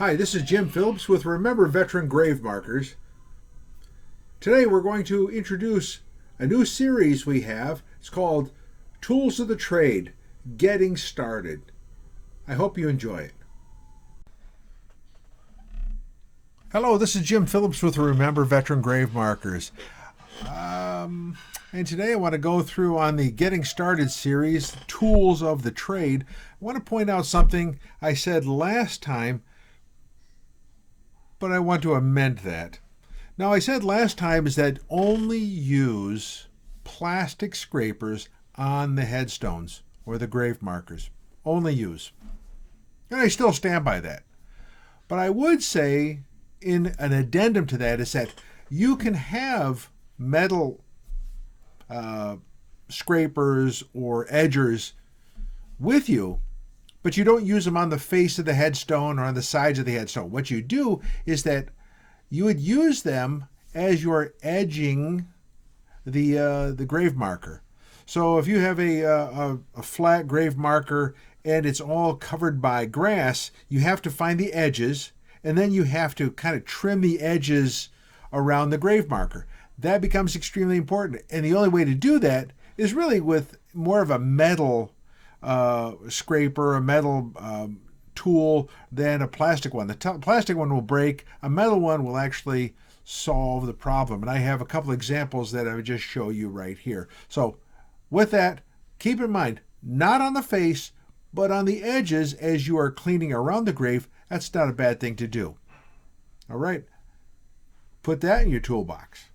Hi, this is Jim Phillips with Remember Veteran Grave Markers. Today we're going to introduce a new series we have. It's called Tools of the Trade, Getting Started. I hope you enjoy it. Hello, this is Jim Phillips with Remember Veteran Grave Markers. And today I want to go through on the Getting Started series, Tools of the Trade. I want to point out something I said last time, but I want to amend that. Now, I said last time is that only use plastic scrapers on the headstones or the grave markers. Only use. And I still stand by that. But I would say in an addendum to that is that you can have metal scrapers or edgers with you, but you don't use them on the face of the headstone or on the sides of the headstone. What you do is that you would use them as you're edging the grave marker. So if you have a flat grave marker and it's all covered by grass, you have to find the edges, and then you have to kind of trim the edges around the grave marker. That becomes extremely important. And the only way to do that is really with more of a metal scraper, a metal tool than a plastic one. The plastic one will break. A metal one will actually solve the problem. And I have a couple examples that I would just show you right here. So with that, keep in mind, not on the face, but on the edges as you are cleaning around the grave. That's not a bad thing to do. All right. Put that in your toolbox.